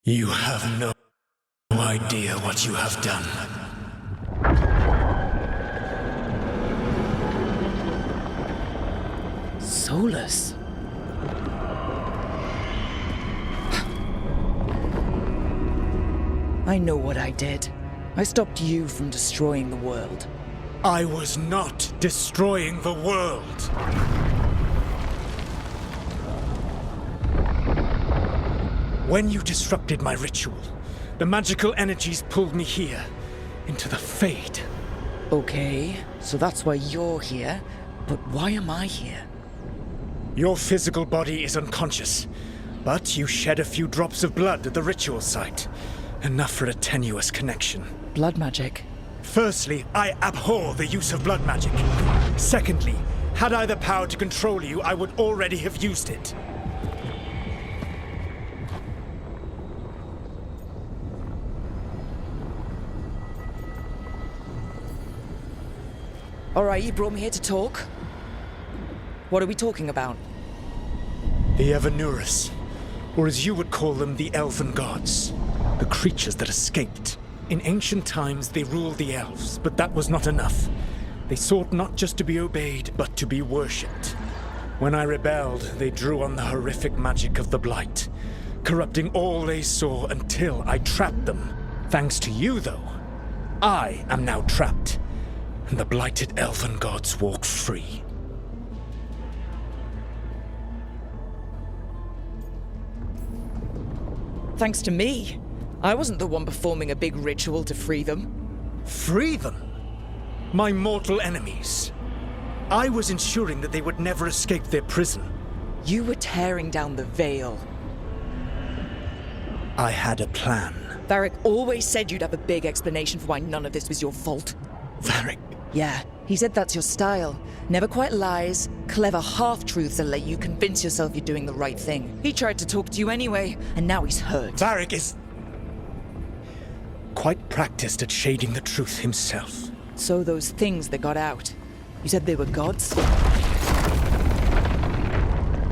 You have no idea what you have done. Solus? I know what I did. I stopped you from destroying the world. I was not destroying the world. When you disrupted my ritual, the magical energies pulled me here, into the Fade. Okay, so that's why you're here, but why am I here? Your physical body is unconscious, but you shed a few drops of blood at the ritual site. Enough for a tenuous connection. Blood magic? Firstly, I abhor the use of blood magic. Secondly, had I the power to control you, I would already have used it. Alright, you brought me here to talk. What are we talking about? The Evanurus, or as you would call them, the Elven Gods. The creatures that escaped. In ancient times, they ruled the elves, but that was not enough. They sought not just to be obeyed, but to be worshipped. When I rebelled, they drew on the horrific magic of the Blight, corrupting all they saw until I trapped them. Thanks to you, though, I am now trapped, and the blighted Elven Gods walk free. Thanks to me. I wasn't the one performing a big ritual to free them. Free them? My mortal enemies. I was ensuring that they would never escape their prison. You were tearing down the veil. I had a plan. Varric always said you'd have a big explanation for why none of this was your fault. Varric? Yeah, he said that's your style. Never quite lies, clever half-truths that let you convince yourself you're doing the right thing. He tried to talk to you anyway, and now he's hurt. Varric is quite practiced at shading the truth himself. So those things that got out, you said they were gods?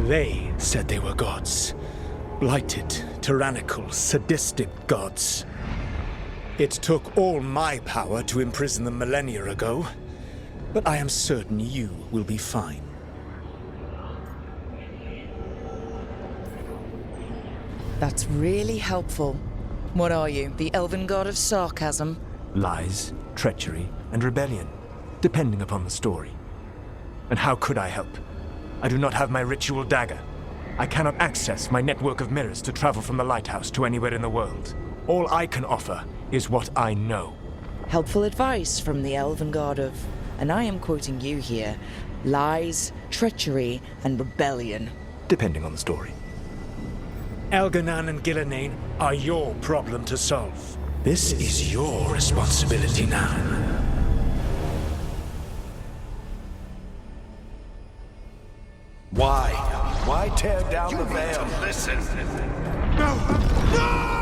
They said they were gods. Blighted, tyrannical, sadistic gods. It took all my power to imprison them millennia ago, but I am certain you will be fine. That's really helpful. What are you, the elven god of sarcasm? Lies, treachery, and rebellion, depending upon the story. And how could I help? I do not have my ritual dagger. I cannot access my network of mirrors to travel from the lighthouse to anywhere in the world. All I can offer is what I know. Helpful advice from the elven god of, and I am quoting you here, lies, treachery, and rebellion. Depending on the story. Elganan and Gillenane are your problem to solve. This is your responsibility now. Why? Why tear down the veil? Listen. No! No!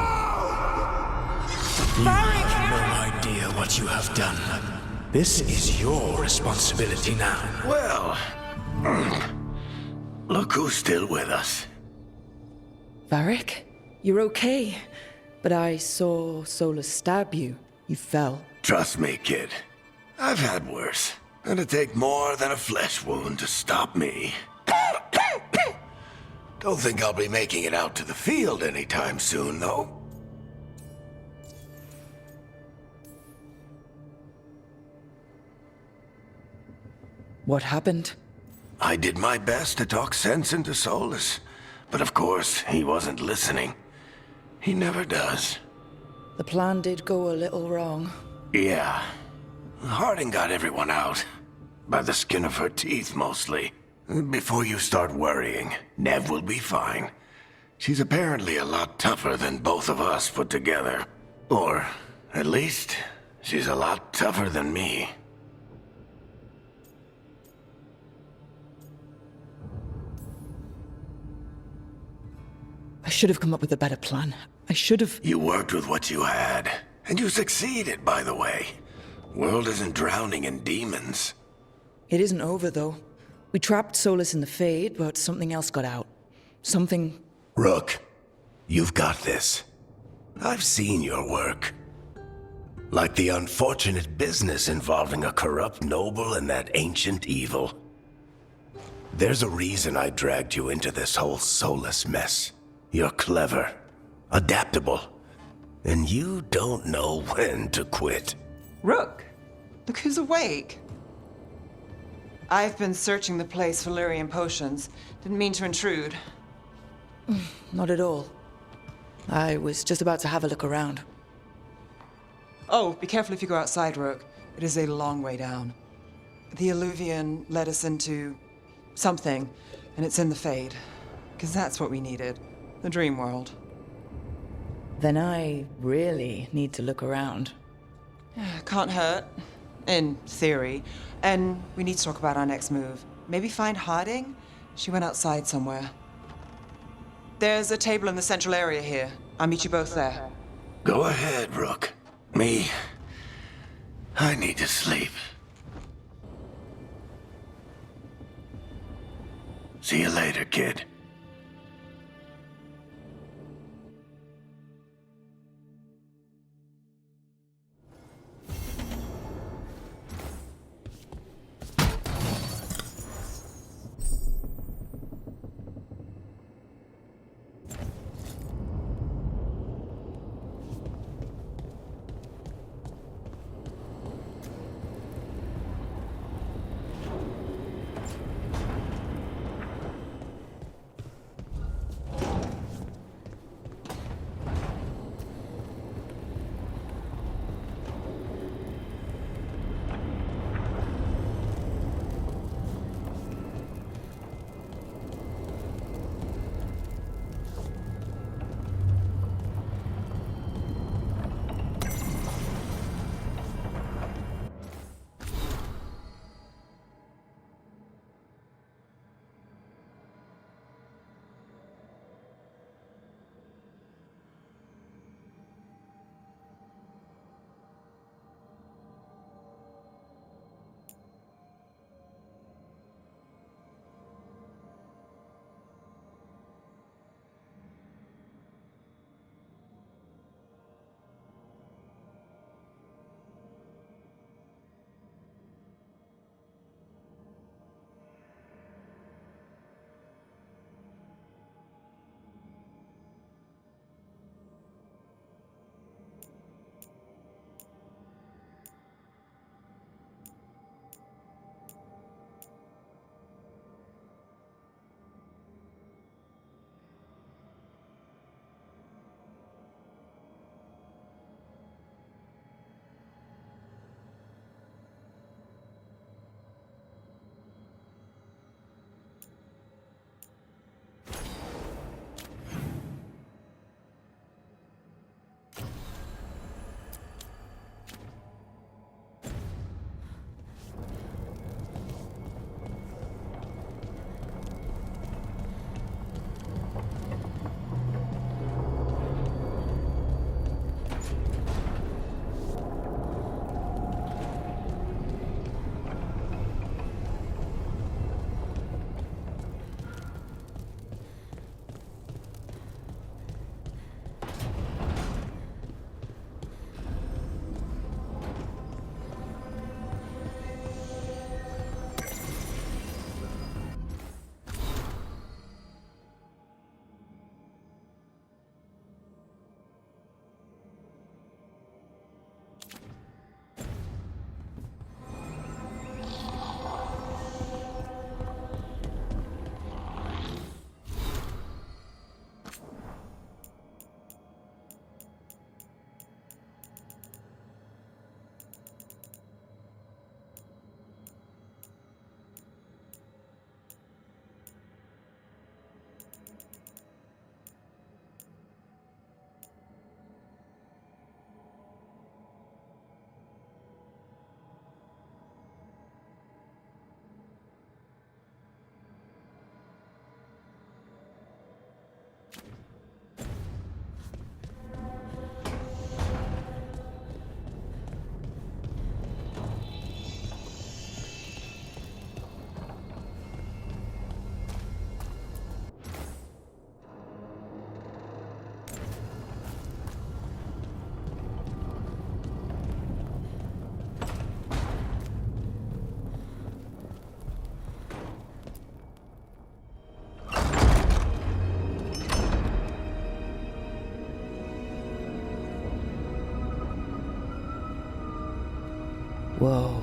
You have no idea what you have done. This is your responsibility now. Well, look who's still with us. Varric, you're okay. But I saw Solus stab you. You fell. Trust me, kid. I've had worse. It'd take more than a flesh wound to stop me. Don't think I'll be making it out to the field anytime soon, though. What happened? I did my best to talk sense into Solus, but of course, he wasn't listening. He never does. The plan did go a little wrong. Yeah. Harding got everyone out. By the skin of her teeth, mostly. Before you start worrying, Nev will be fine. She's apparently a lot tougher than both of us put together. Or, at least, she's a lot tougher than me. I should have come up with a better plan. I should have... You worked with what you had. And you succeeded, by the way. World isn't drowning in demons. It isn't over, though. We trapped Solus in the Fade, but something else got out. Something... Rook, you've got this. I've seen your work. Like the unfortunate business involving a corrupt noble and that ancient evil. There's a reason I dragged you into this whole soulless mess. You're clever, adaptable, and you don't know when to quit. Rook, look who's awake. I've been searching the place for lyrium potions. Didn't mean to intrude. Not at all. I was just about to have a look around. Oh, be careful if you go outside, Rook. It is a long way down. The Alluvian led us into something, and it's in the Fade. Because that's what we needed. The dream world. Then I really need to look around. Can't hurt. In theory. And we need to talk about our next move. Maybe find Harding? She went outside somewhere. There's a table in the central area here. I'll meet you both there. Go ahead, Rook. Me, I need to sleep. See you later, kid. Whoa.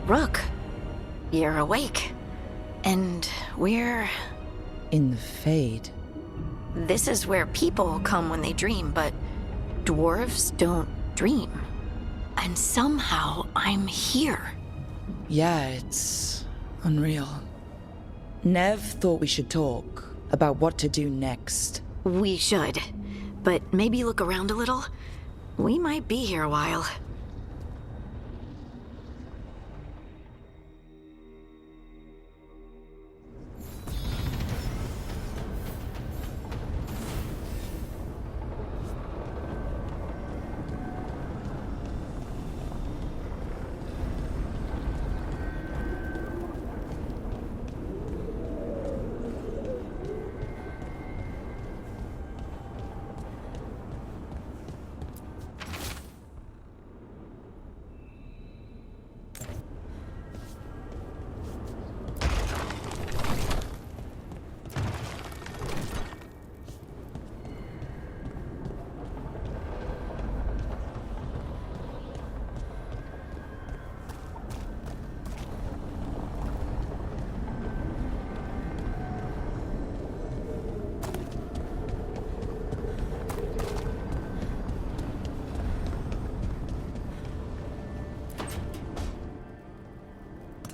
Rook, you're awake. And we're... In the Fade. This is where people come when they dream, but dwarves don't dream. And somehow I'm here. Yeah, it's unreal. Nev thought we should talk about what to do next. We should. But maybe look around a little. We might be here a while.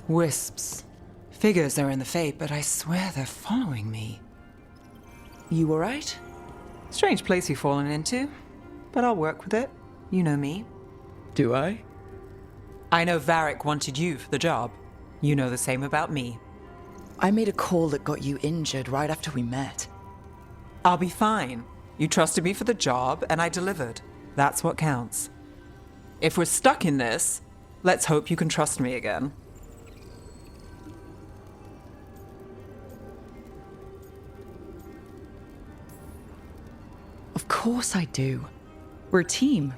Wisps. Figures are in the Fate, but I swear they're following me. You alright? Strange place you've fallen into, but I'll work with it. You know me. Do I? I know Varric wanted you for the job. You know the same about me. I made a call that got you injured right after we met. I'll be fine. You trusted me for the job, and I delivered. That's what counts. If we're stuck in this, let's hope you can trust me again. Of course I do. We're a team.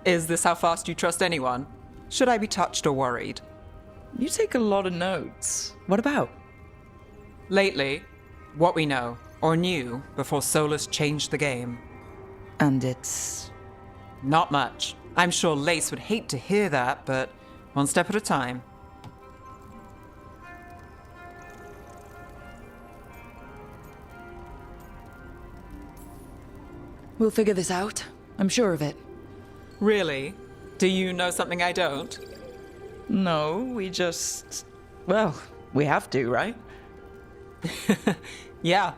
Is this how fast you trust anyone? Should I be touched or worried? You take a lot of notes. What about? Lately, what we know, or knew, before Solus changed the game. And it's... Not much. I'm sure Lace would hate to hear that, but one step at a time. We'll figure this out. I'm sure of it. Really? Do you know something I don't? No, we just... Well, we have to, right? Yeah,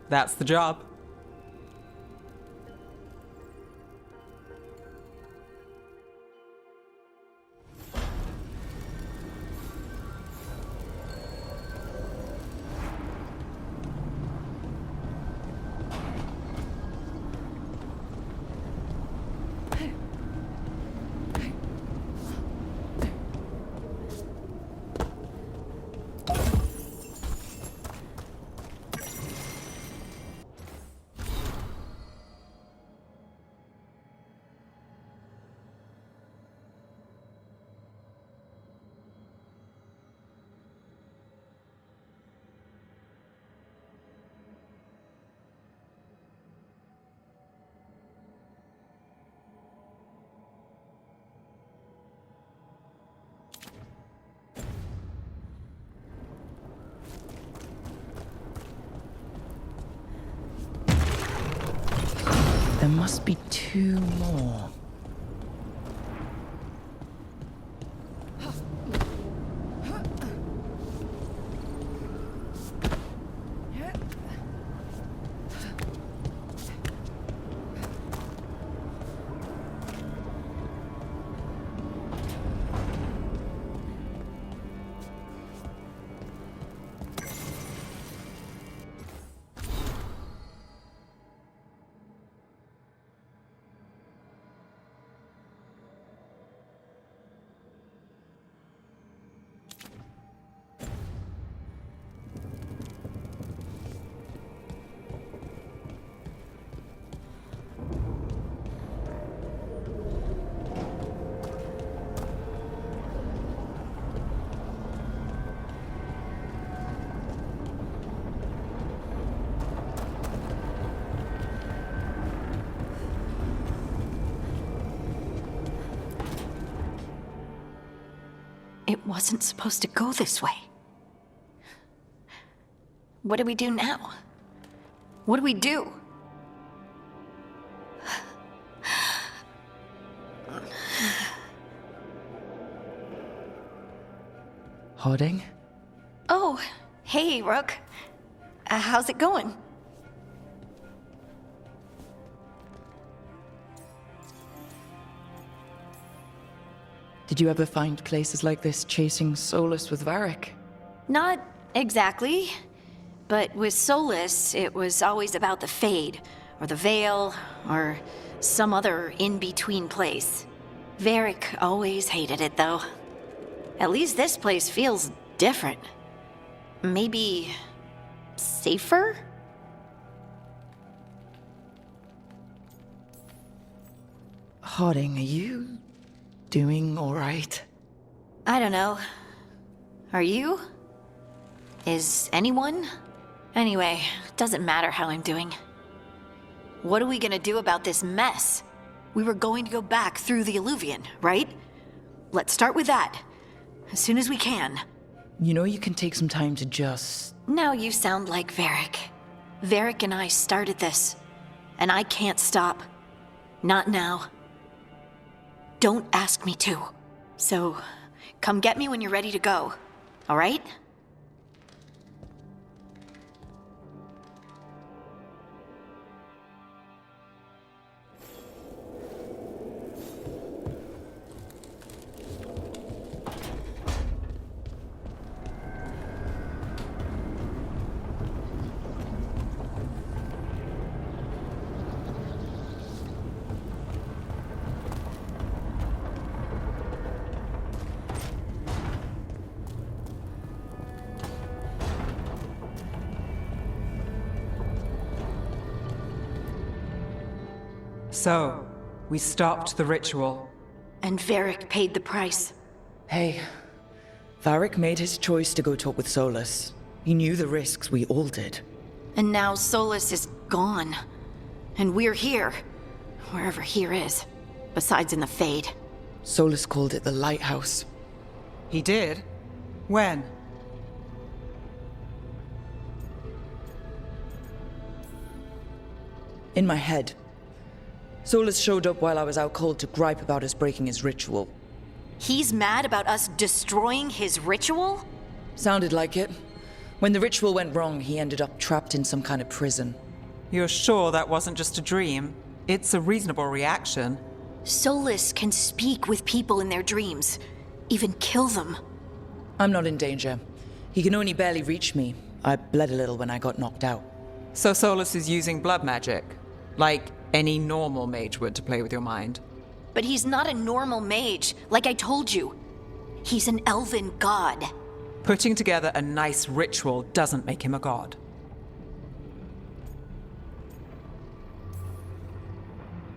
that's the job. There must be two more. It wasn't supposed to go this way. What do we do now? What do we do? Harding? Oh, hey, Rook. How's it going? Did you ever find places like this chasing Solus with Varric? Not exactly. But with Solus, it was always about the Fade, or the Veil, or some other in-between place. Varric always hated it, though. At least this place feels different. Maybe safer? Harding, are you doing all right? I don't know. Are you? Is anyone? Anyway, doesn't matter how I'm doing. What are we gonna do about this mess? We were going to go back through the Alluvion, right? Let's start with that. As soon as we can. You know you can take some time to just... Now you sound like Varric. Varric and I started this. And I can't stop. Not now. Don't ask me to. So, come get me when you're ready to go. All right? So, we stopped the ritual. And Varric paid the price. Hey, Varric made his choice to go talk with Solus. He knew the risks, we all did. And now Solus is gone. And we're here. Wherever here is. Besides in the Fade. Solus called it the Lighthouse. He did? When? In my head. Solus showed up while I was out cold to gripe about us breaking his ritual. He's mad about us destroying his ritual? Sounded like it. When the ritual went wrong, he ended up trapped in some kind of prison. You're sure that wasn't just a dream? It's a reasonable reaction. Solus can speak with people in their dreams. Even kill them. I'm not in danger. He can only barely reach me. I bled a little when I got knocked out. So Solus is using blood magic? Like any normal mage would to play with your mind? But he's not a normal mage, like I told you. He's an elven god. Putting together a nice ritual doesn't make him a god.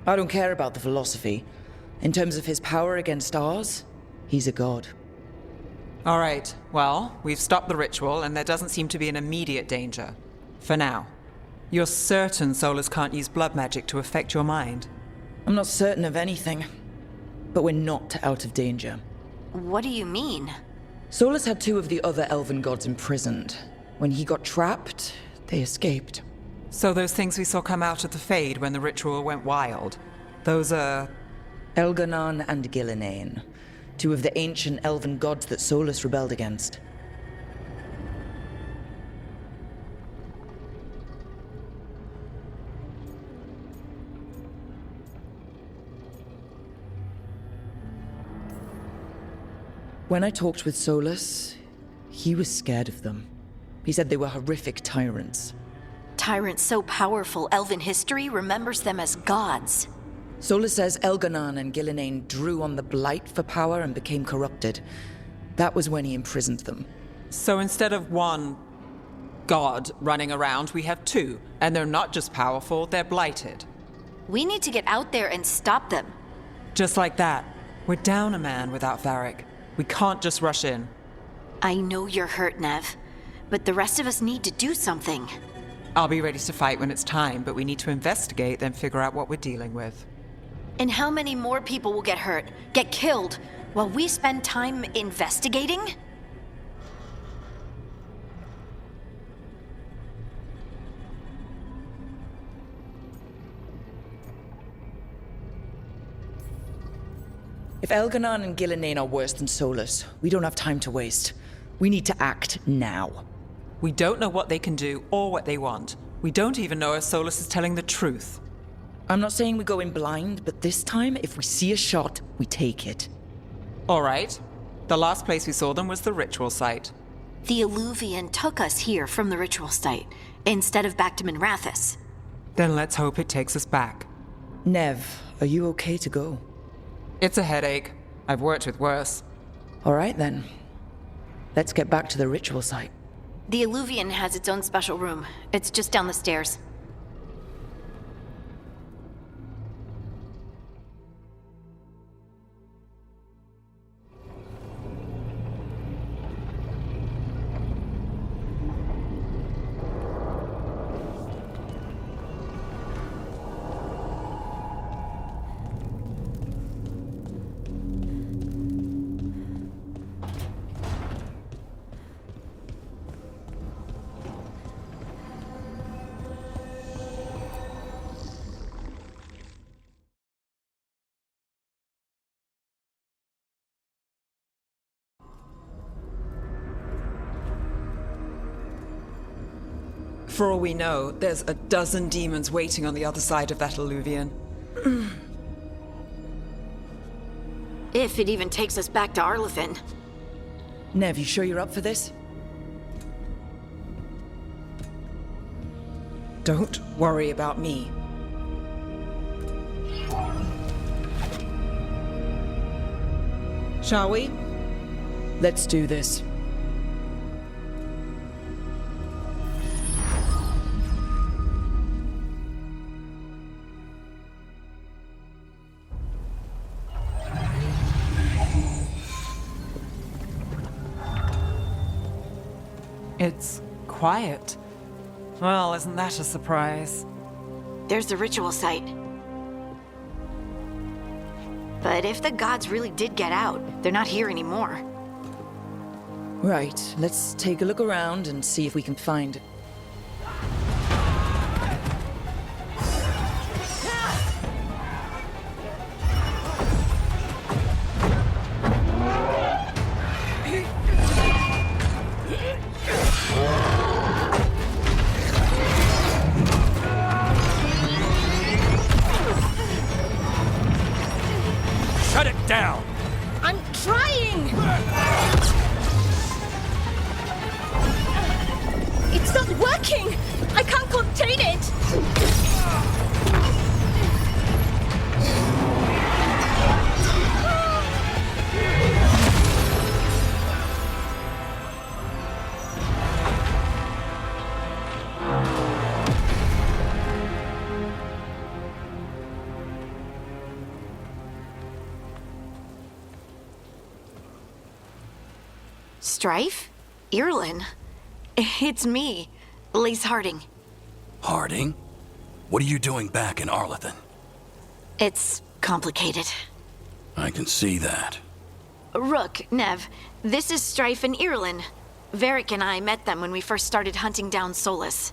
I don't care about the philosophy. In terms of his power against ours, he's a god. All right, well, we've stopped the ritual and there doesn't seem to be an immediate danger. For now. You're certain Solus can't use blood magic to affect your mind? I'm not certain of anything, but we're not out of danger. What do you mean? Solus had two of the other elven gods imprisoned. When he got trapped, they escaped. So those things we saw come out of the Fade when the ritual went wild, those are... Elganon and Gillinane, two of the ancient elven gods that Solus rebelled against. When I talked with Solus, he was scared of them. He said they were horrific tyrants. Tyrants so powerful, elven history remembers them as gods. Solus says Elganon and Gillinane drew on the Blight for power and became corrupted. That was when he imprisoned them. So instead of one god running around, we have two. And they're not just powerful, they're blighted. We need to get out there and stop them. Just like that. We're down a man without Varric. We can't just rush in. I know you're hurt, Nev, but the rest of us need to do something. I'll be ready to fight when it's time, but we need to investigate, then figure out what we're dealing with. And how many more people will get hurt, get killed? while we spend time investigating? If Elganon and Gillenane are worse than Solus, we don't have time to waste. We need to act now. We don't know what they can do or what they want. We don't even know if Solus is telling the truth. I'm not saying we go in blind, but this time, if we see a shot, we take it. All right. The last place we saw them was the ritual site. The Illuvian took us here from the ritual site, instead of back to Minrathous. Then let's hope it takes us back. Nev, are you okay to go? It's a headache. I've worked with worse. All right then. Let's get back to the ritual site. The Illuvian has its own special room. It's just down the stairs. For all we know, there's a dozen demons waiting on the other side of that Illuvian. If it even takes us back to Arlethan. Nev, you sure you're up for this? Don't worry about me. Shall we? Let's do this. It's quiet. Well, isn't that a surprise? There's the ritual site. But if the gods really did get out, they're not here anymore. Right, let's take a look around and see if we can find... Shut it down! I'm trying! It's not working! I can't contain it! Strife? Irlin? It's me, Lise Harding. Harding? What are you doing back in Arlethan? It's complicated. I can see that. Rook, Nev, this is Strife and Irlin. Varric and I met them when we first started hunting down Solus.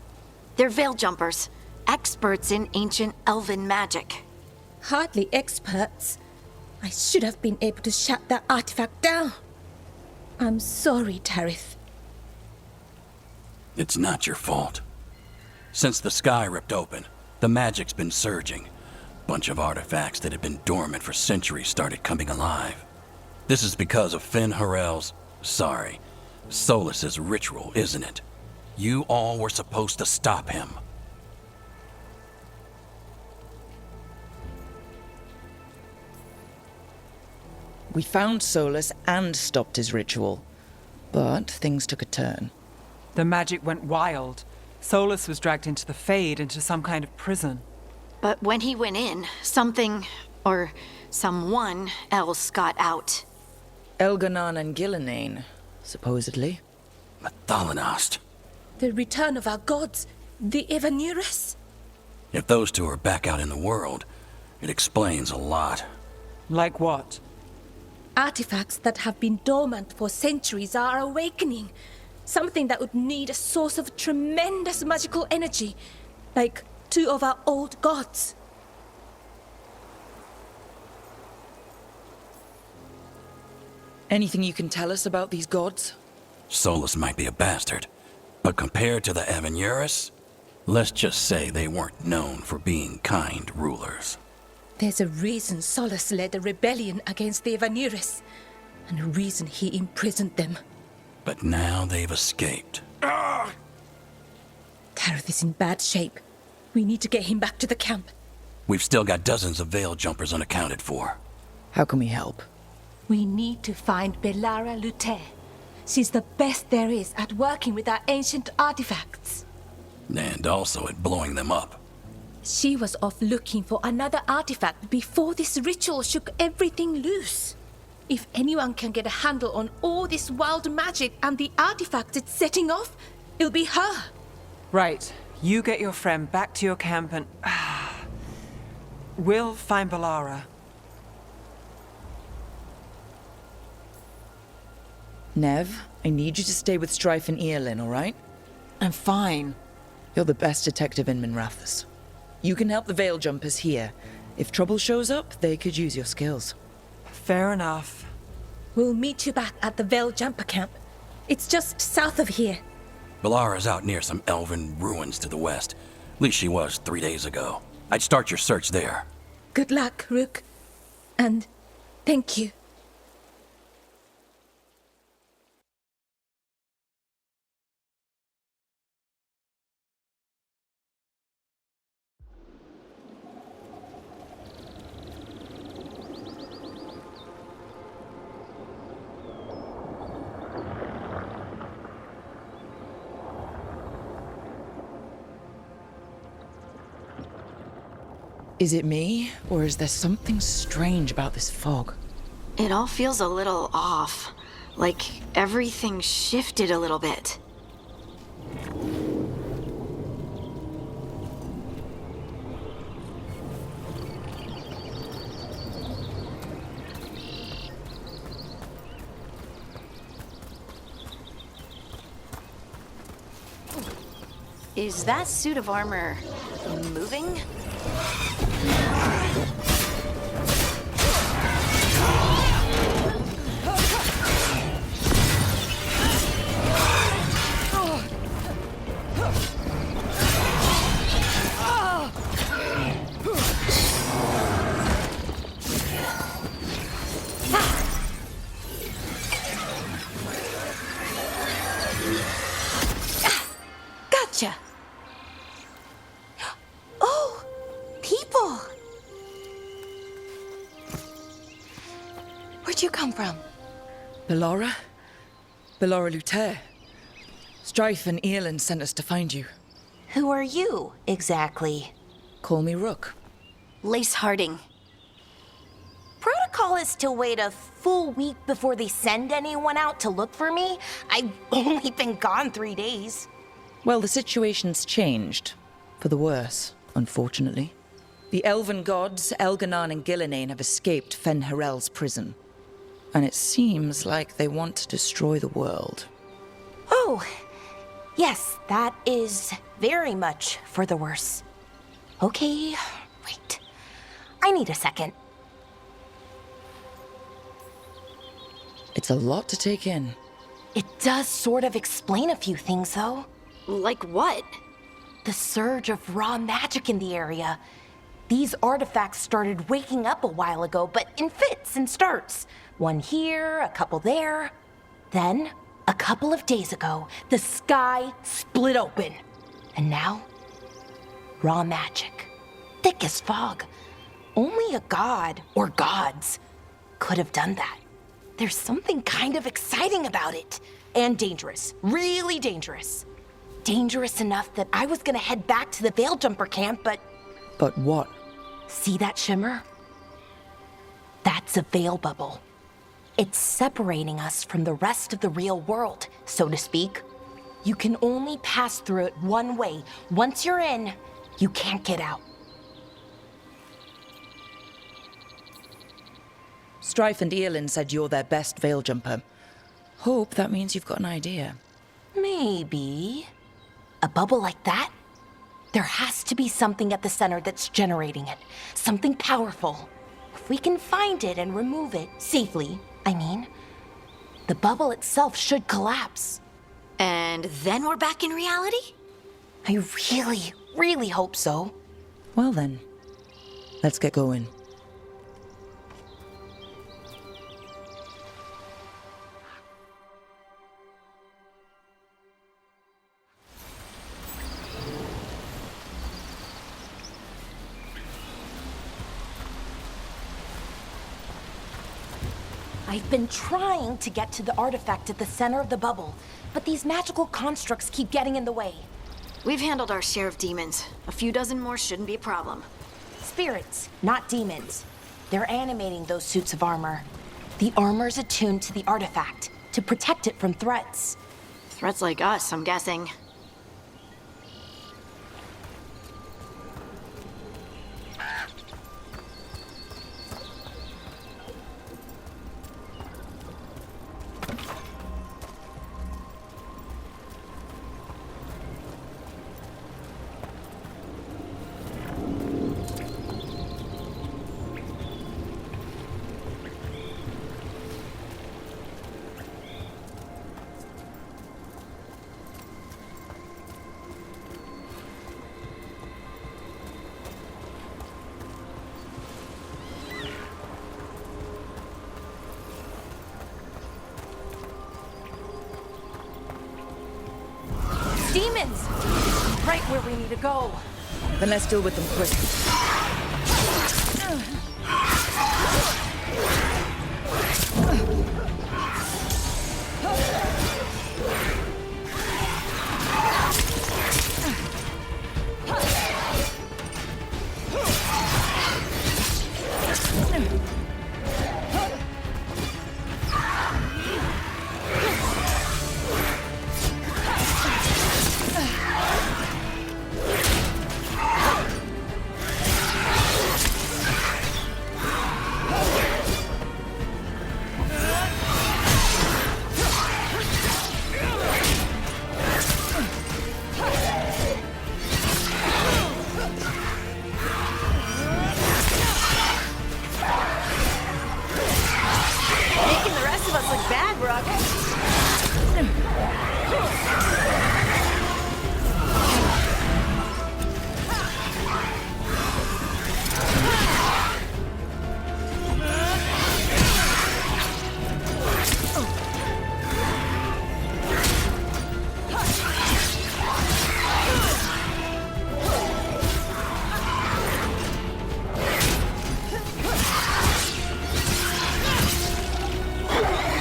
They're veil jumpers, experts in ancient elven magic. Hardly experts. I should have been able to shut that artifact down. I'm sorry, Tarith. It's not your fault. Since the sky ripped open, the magic's been surging. Bunch of artifacts that had been dormant for centuries started coming alive. This is because of Finn Harel's... Solus's ritual, isn't it? You all were supposed to stop him. We found Solus and stopped his ritual. But things took a turn. The magic went wild. Solus was dragged into the Fade, into some kind of prison. But when he went in, something, or someone else got out. Elganon and Gillenane, supposedly. Mathalanost. The return of our gods, the Evanurus. If those two are back out in the world, it explains a lot. Like what? artifacts that have been dormant for centuries are awakening. Something that would need a source of tremendous magical energy, like 2 of our old gods. Anything you can tell us about these gods? Solus might be a bastard, but compared to the Avenurus, let's just say they weren't known for being kind rulers. There's a reason Solus led a rebellion against the Avenurus, and a reason he imprisoned them. But now they've escaped. Tareth is in bad shape. We need to get him back to the camp. We've still got dozens of veil jumpers unaccounted for. How can we help? We need to find Belara Lute. She's the best there is at working with our ancient artifacts. And also at blowing them up. She was off looking for another artifact before this ritual shook everything loose. If anyone can get a handle on all this wild magic and the artifacts it's setting off, it'll be her. Right. You get your friend back to your camp and... we'll find Belara. Nev, I need you to stay with Strife and Eolin, all right? I'm fine. You're the best detective in Minrathous. You can help the Veil Jumpers here. If trouble shows up, they could use your skills. Fair enough. We'll meet you back at the Veil Jumper camp. It's just south of here. Belara's out near some elven ruins to the west. At least she was 3 days ago. I'd start your search there. Good luck, Rook. And thank you. Is it me, or is there something strange about this fog? It all feels a little off. Like everything shifted a little bit. Is that suit of armor moving? Gotcha. Oh, people. Where'd you come from? Belara? Belara Lute. Strife and Eolin sent us to find you. Who are you, exactly? Call me Rook. Lace Harding. Protocol is to wait a full week before they send anyone out to look for me. I've only been gone 3 days. Well, the situation's changed. For the worse, unfortunately. The elven gods, Elganan and Gillinane, have escaped Fen'Harel's prison. And it seems like they want to destroy the world. Oh, yes, that is very much for the worse. Okay, wait. I need a second. It's a lot to take in. It does sort of explain a few things, though. Like what? The surge of raw magic in the area. These artifacts started waking up a while ago, but in fits and starts. One here, a couple there. Then, a couple of days ago, the sky split open. And now, raw magic. Thick as fog. Only a god, or gods, could have done that. There's something kind of exciting about it. And dangerous. Really dangerous. Dangerous enough that I was gonna head back to the Veil Jumper camp, but... But what? See that shimmer? That's a veil bubble. It's separating us from the rest of the real world, so to speak. You can only pass through it one way. Once you're in, you can't get out. Strife and Eolin said you're their best veil jumper. Hope that means you've got an idea. Maybe. A bubble like that? There has to be something at the center that's generating it. Something powerful. If we can find it and remove it, safely, I mean, the bubble itself should collapse. And then we're back in reality? I really, really hope so. Well then, let's get going. I've been trying to get to the artifact at the center of the bubble, but these magical constructs keep getting in the way. We've handled our share of demons. A few dozen more shouldn't be a problem. Spirits, not demons. They're animating those suits of armor. The armor's attuned to the artifact to protect it from threats. Threats like us, I'm guessing. Demons! Right where we need to go. Then let's deal with them quick. Making the rest of us look bad, Brooke.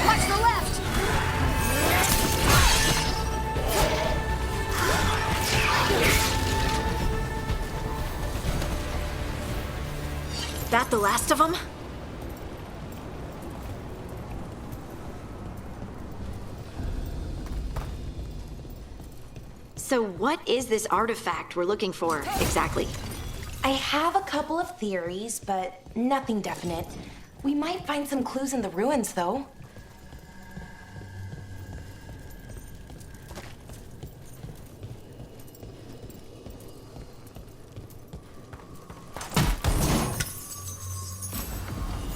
Watch the left! That the last of them? So what is this artifact we're looking for, exactly? I have a couple of theories, but nothing definite. We might find some clues in the ruins, though.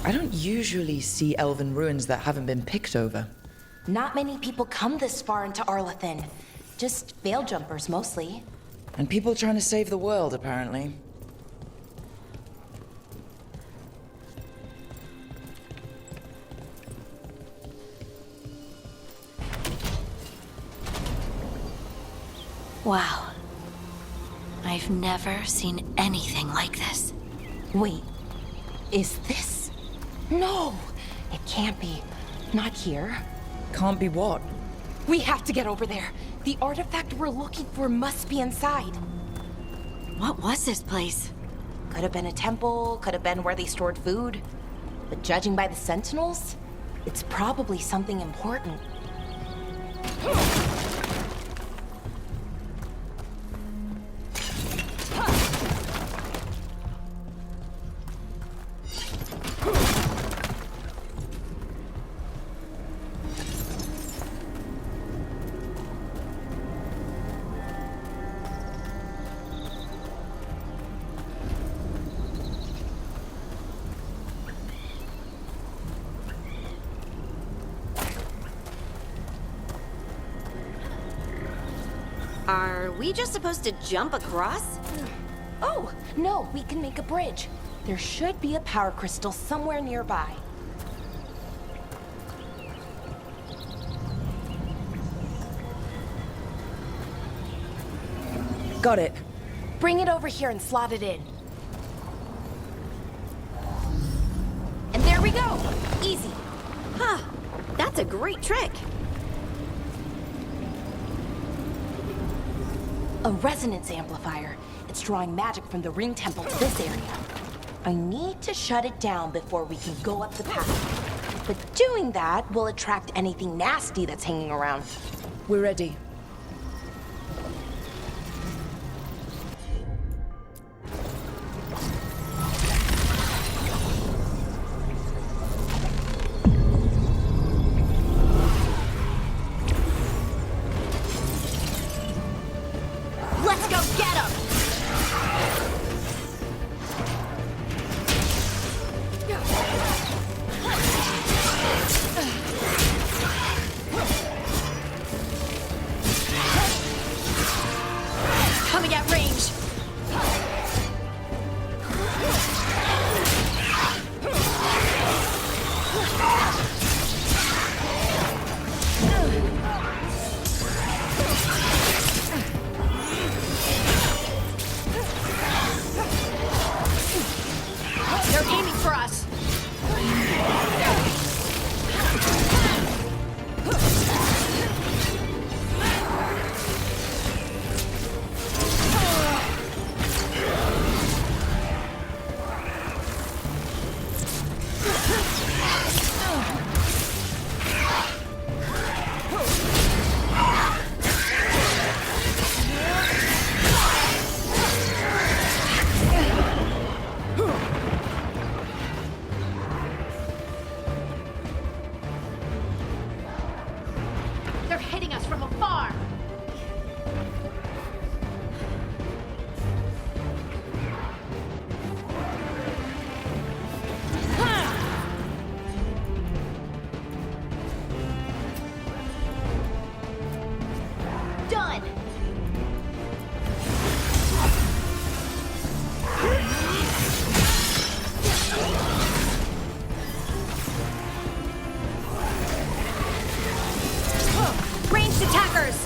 I don't usually see elven ruins that haven't been picked over. Not many people come this far into Arlathan. Just veil jumpers, mostly. And people trying to save the world, apparently. Wow. I've never seen anything like this. Wait, is this? No, it can't be. Not here. Can't be what? We have to get over there. The artifact we're looking for must be inside. What was this place? Could have been a temple, could have been where they stored food. But judging by the sentinels, it's probably something important. Are we just supposed to jump across? Oh, no, we can make a bridge. There should be a power crystal somewhere nearby. Got it. Bring it over here and slot it in. And there we go! Easy. Huh. That's a great trick. A resonance amplifier. It's drawing magic from the ring temple to this area. I need to shut it down before we can go up the path. But doing that will attract anything nasty that's hanging around. We're ready. Let's go get him! Coming at range. They're aiming for us. They're hitting us from afar. Done. Ranged attackers.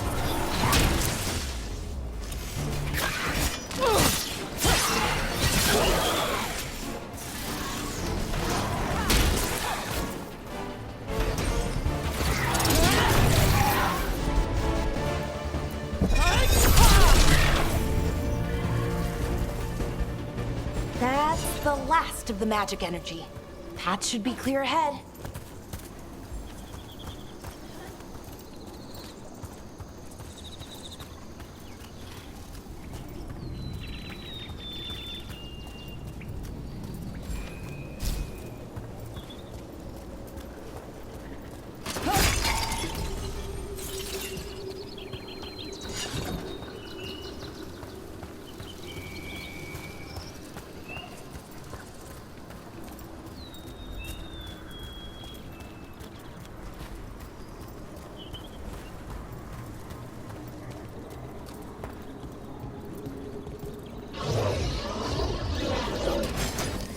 That's the last of the magic energy. Path should be clear ahead.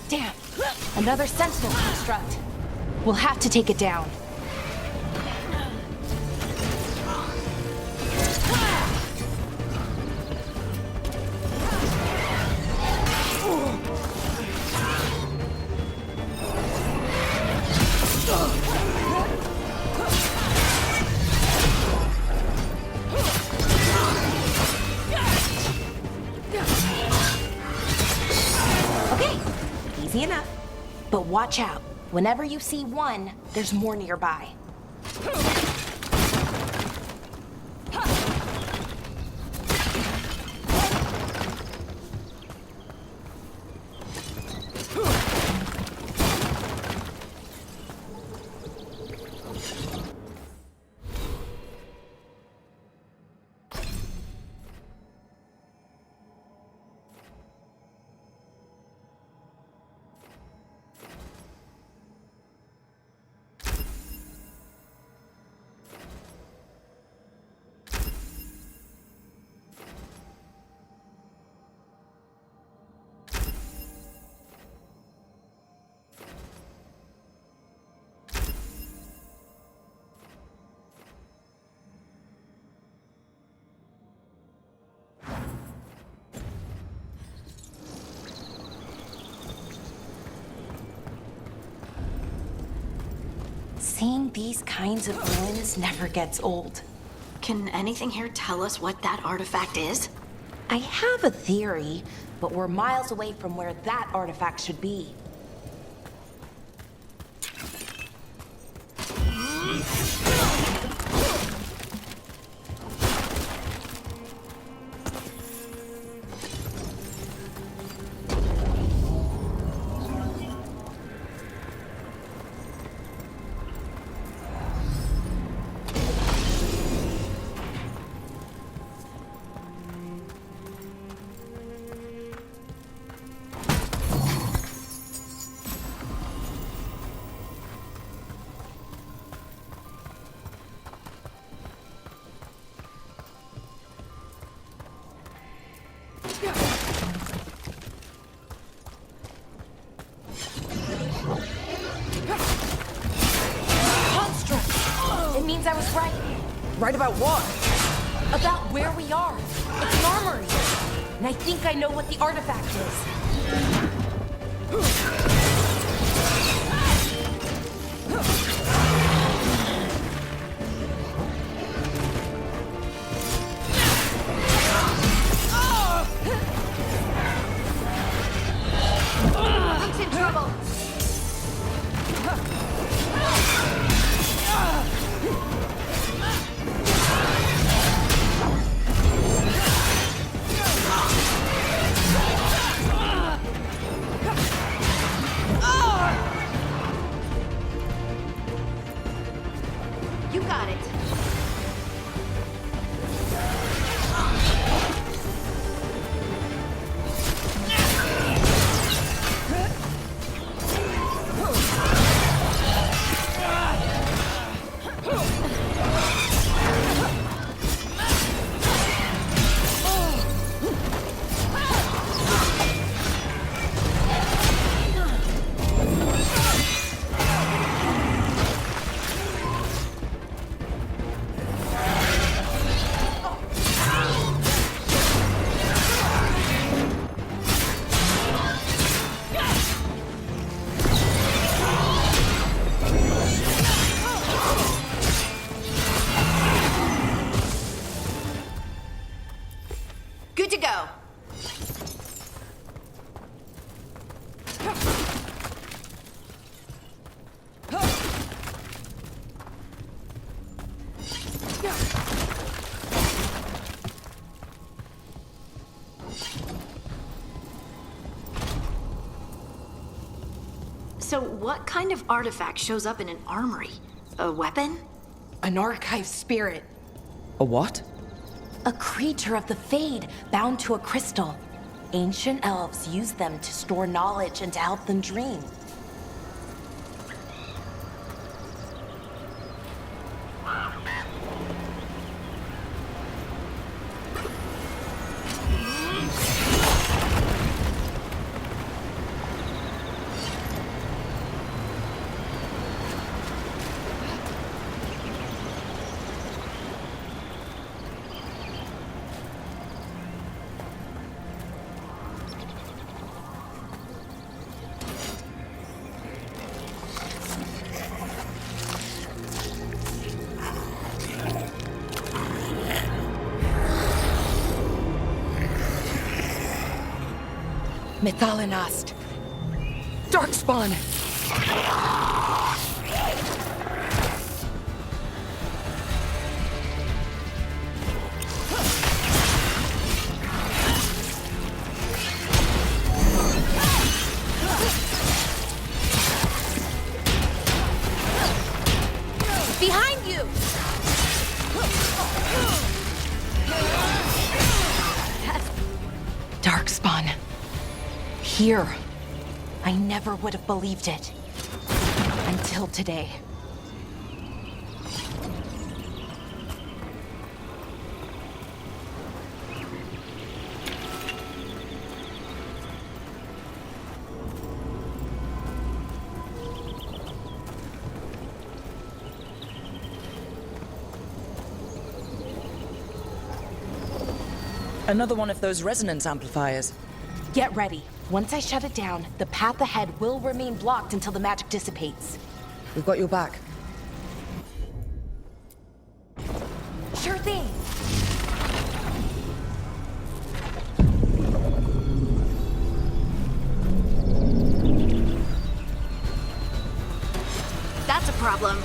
Damn! Another sentinel construct. We'll have to take it down. Okay, easy enough. But watch out. Whenever you see one, there's more nearby. Seeing these kinds of ruins never gets old. Can anything here tell us what that artifact is? I have a theory, but we're miles away from where that artifact should be. It means I was right. Right about what? About where we are. It's an armory. And I think I know what the artifact is. Luke's in trouble. You got it. Good to go. So what kind of artifact shows up in an armory? A weapon? An archive spirit. A what? A creature of the Fade, bound to a crystal. Ancient elves use them to store knowledge and to help them dream. Methalinast. Darkspawn! Behind you! Darkspawn. Here. I never would have believed it. Until today. Another one of those resonance amplifiers. Get ready. Once I shut it down, the path ahead will remain blocked until the magic dissipates. We've got your back. Sure thing. That's a problem.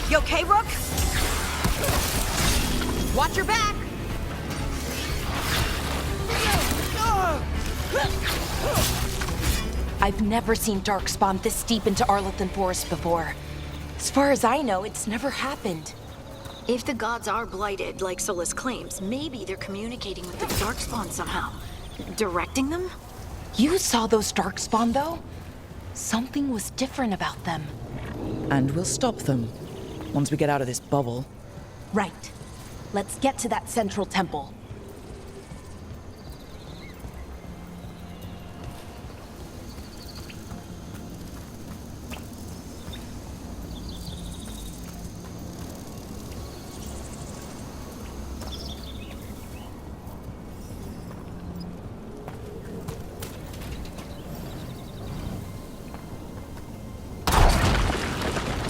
You okay, Rook? Watch your back! I've never seen Darkspawn this deep into Arlethan Forest before. As far as I know, it's never happened. If the gods are blighted, like Solus claims, maybe they're communicating with the Darkspawn somehow. Directing them? You saw those Darkspawn, though? Something was different about them. And we'll stop them once we get out of this bubble. Right. Let's get to that central temple.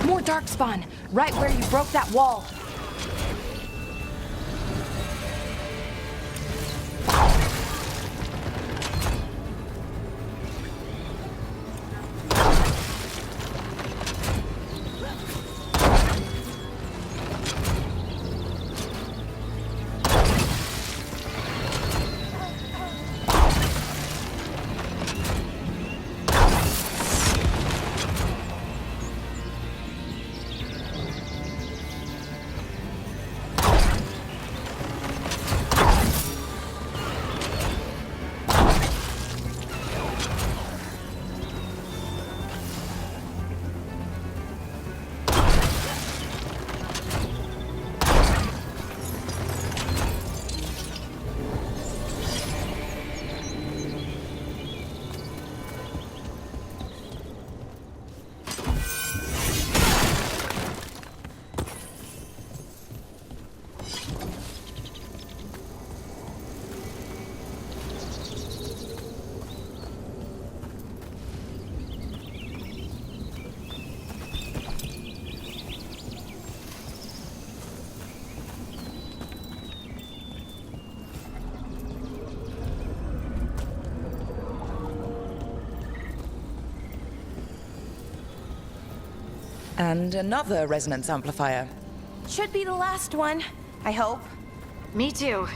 More Darkspawn, right where you broke that wall. And another resonance amplifier. Should be the last one, I hope. Me too.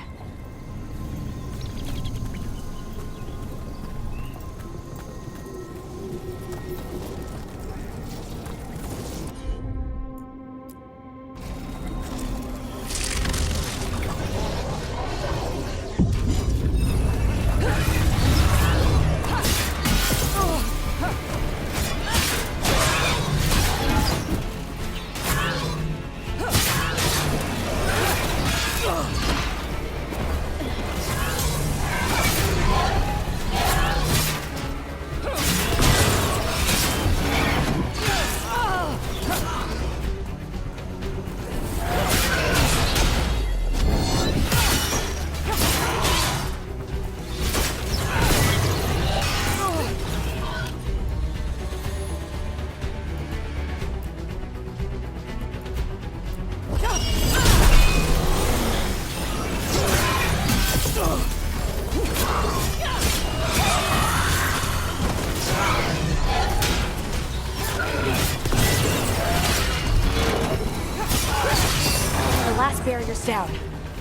Barrier's down.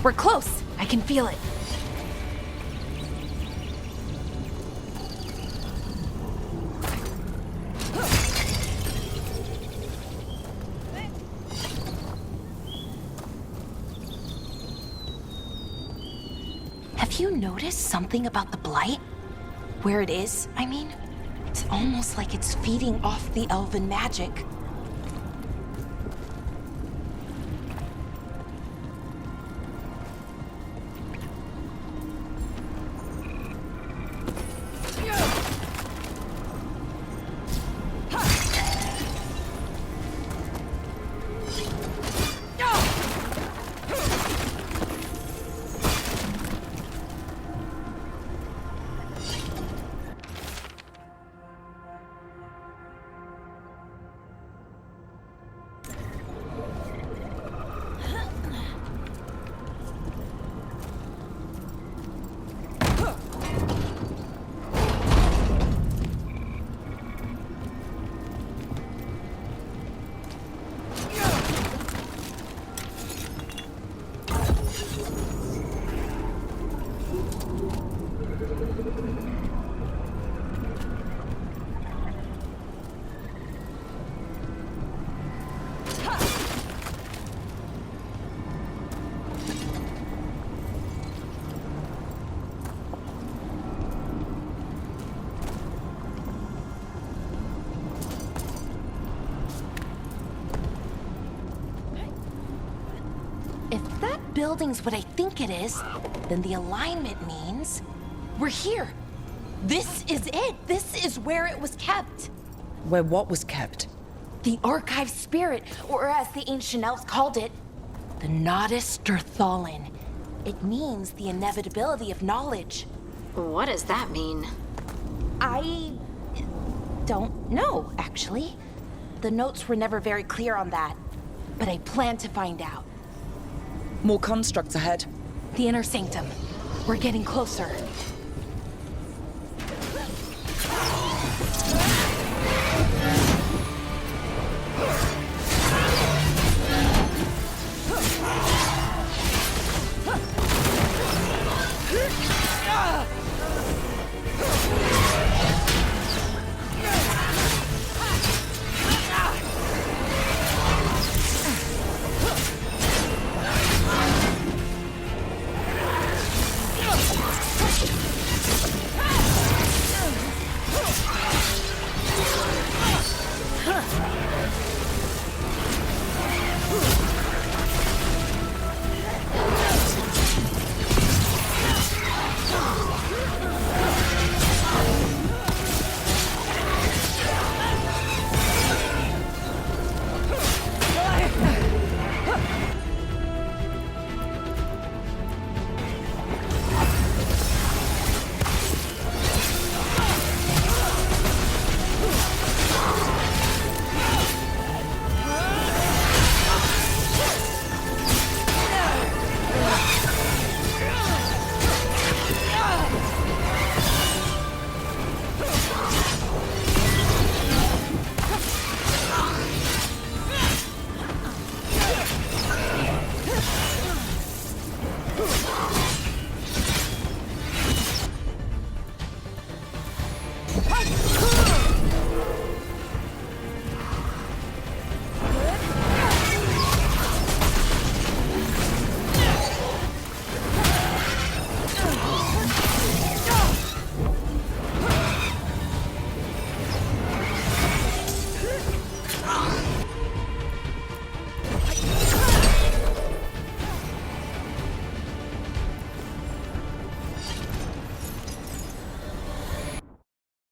We're close. I can feel it. Have you noticed something about the Blight? Where it is, I mean? It's almost like it's feeding off the elven magic. building's what I think it is, then the alignment means we're here. This is it. This is where it was kept. Where what was kept? The archive spirit, or as the ancient elves called it, the Nodus Derthalin. It means the inevitability of knowledge. What does that mean? I don't know, actually. The notes were never very clear on that, but I plan to find out. More constructs ahead. The inner sanctum. We're getting closer.